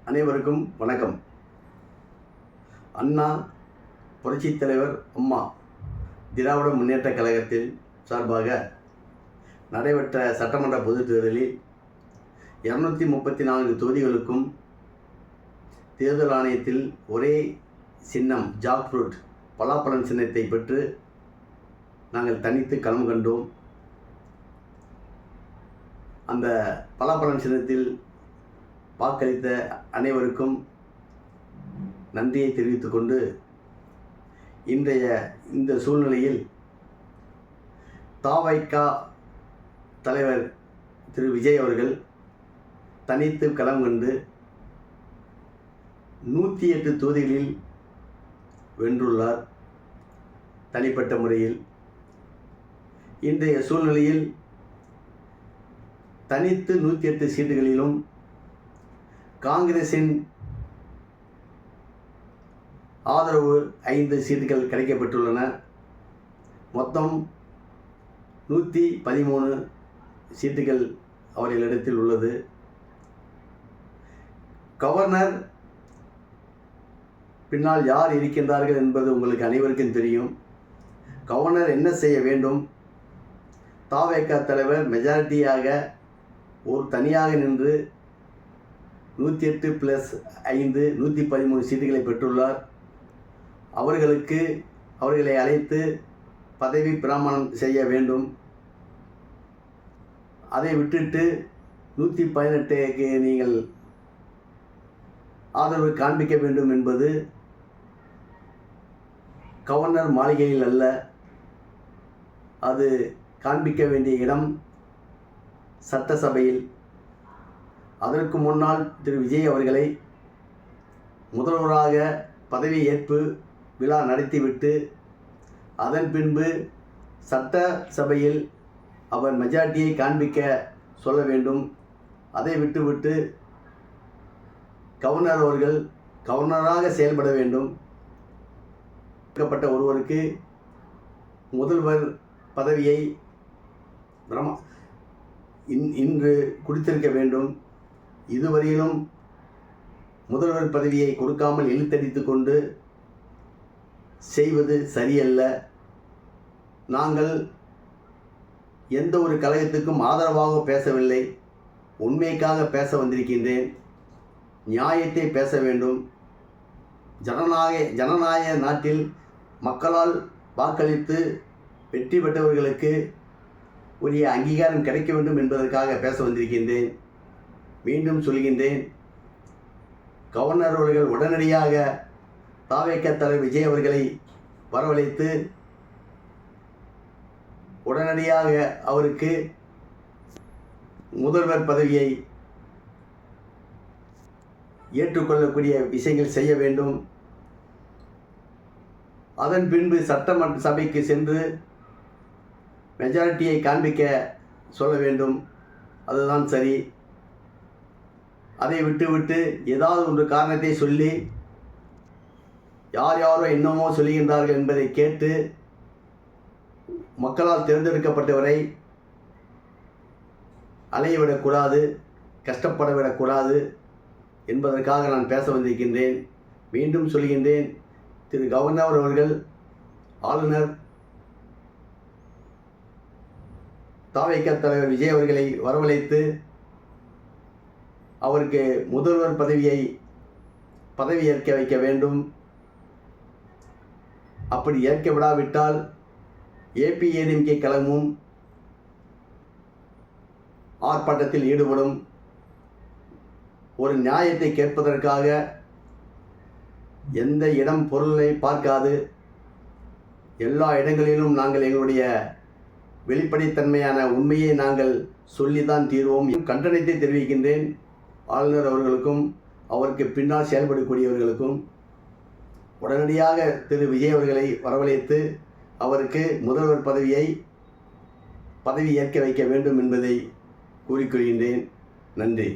அனைவருக்கும் வணக்கம். அண்ணா புரட்சித் தலைவர் அம்மா திராவிட முன்னேற்றக் கழகத்தின் சார்பாக நடைபெற்ற சட்டமன்ற பொதுத் தேர்தலில் 234 தொகுதிகளுக்கும் தேர்தல் ஆணையத்தில் ஒரே சின்னம் ஜாக் ஃப்ரூட் பலாப்பழம் சின்னத்தை பெற்று நாங்கள் தனித்து களம் கண்டோம். அந்த பலாப்பழம் சின்னத்தில் வாக்களித்த அனைவருக்கும் நன்றியை தெரிவித்துக் கொண்டு, இன்றைய இந்த சூழ்நிலையில் தவைக்க தலைவர் திரு விஜய் அவர்கள் தனித்து களம் கண்டு 108 தொகுதிகளில் வென்றுள்ளார் தனிப்பட்ட முறையில். இன்றைய சூழ்நிலையில் தனித்து 108 சீட்டுகளிலும் காங்கிரஸின் ஆதரவு 5 சீட்டுகள் கிடைக்கப்பட்டுள்ளன. மொத்தம் 113 சீட்டுகள் அவர்களிடத்தில் உள்ளது. கவர்னர் பின்னால் யார் இருக்கின்றார்கள் என்பது உங்களுக்கு அனைவருக்கும் தெரியும். கவர்னர் என்ன செய்ய வேண்டும்? தவைக்க தலைவர் மெஜாரிட்டியாக ஒரு தனியாக நின்று 108 + 5 113 சீட்டுகளை பெற்றுள்ளார். அவர்களை அழைத்து பதவி பிரமாணம் செய்ய வேண்டும். அதை விட்டுட்டு 118க்கு நீங்கள் ஆதரவு காண்பிக்க வேண்டும் என்பது கவர்னர் மாளிகையில் அல்ல. அது காண்பிக்க வேண்டிய இடம் சட்டசபையில். அதற்கு முன்னால் திரு விஜய் அவர்களை முதல்வராக பதவி ஏற்பு விழா நடத்திவிட்டு அதன் பின்பு சட்டசபையில் அவர் மெஜாரிட்டியை காண்பிக்க சொல்ல வேண்டும். அதை விட்டுவிட்டு கவர்னர் அவர்கள் கவர்னராக செயல்பட வேண்டும். ஒருவருக்கு முதல்வர் பதவியை இன்று கொடுத்திருக்க வேண்டும். இதுவரையிலும் முதல்வர் பதவியை கொடுக்காமல் இழுத்தடித்து கொண்டு செய்வது சரியல்ல. நாங்கள் எந்த ஒரு கழகத்துக்கும் ஆதரவாக பேசவில்லை, உண்மைக்காக பேச வந்திருக்கின்றேன். நியாயத்தை பேச வேண்டும். ஜனநாயக நாட்டில் மக்களால் வாக்களித்து வெற்றி பெற்றவர்களுக்கு உரிய அங்கீகாரம் கிடைக்க வேண்டும் என்பதற்காக பேச வந்திருக்கின்றேன். மீண்டும் சொல்கின்றேன், கவர்னர் அவர்கள் உடனடியாக தவைக்க தலைவர் விஜய் அவர்களை வரவழைத்து உடனடியாக அவருக்கு முதல்வர் பதவியை ஏற்றுக்கொள்ளக்கூடிய விஷயங்கள் செய்ய வேண்டும். அதன் பின்பு சட்டமன்ற சபைக்கு சென்று மெஜாரிட்டியை காண்பிக்க சொல்ல வேண்டும். அதுதான் சரி. அதை விட்டுவிட்டு ஏதாவது ஒன்று காரணத்தை சொல்லி யாரோ என்னமோ சொல்லுகின்றார்கள் என்பதை கேட்டு மக்களால் தேர்ந்தெடுக்கப்பட்டவரை அலையவிடக்கூடாது, கஷ்டப்படவிடக்கூடாது என்பதற்காக நான் பேச வந்திருக்கின்றேன். மீண்டும் சொல்கின்றேன், திரு கவர்னர் அவர்கள் ஆளுநர் தவைக்க தலைவர் விஜய் அவர்களை வரவழைத்து அவருக்கு முதல்வர் பதவி ஏற்க வைக்க வேண்டும். அப்படி ஏற்க விடாவிட்டால் ஏடிஎம்கே கழகமும் ஆர்ப்பாட்டத்தில் ஈடுபடும். ஒரு நியாயத்தை கேட்பதற்காக எந்த இடம் பொருளை பார்க்காது எல்லா இடங்களிலும் நாங்கள் எங்களுடைய வெளிப்படைத்தன்மையான உண்மையை நாங்கள் சொல்லித்தான் தீர்வோம். கண்டனத்தை தெரிவிக்கின்றேன் ஆளுநர் அவர்களுக்கும் அவருக்கு பின்னால் செயல்படக்கூடியவர்களுக்கும். உடனடியாக திரு விஜய் அவர்களை வரவழைத்து அவருக்கு முதல்வர் பதவி ஏற்க வைக்க வேண்டும் என்பதை கூறிக்கொள்கின்றேன். நன்றி.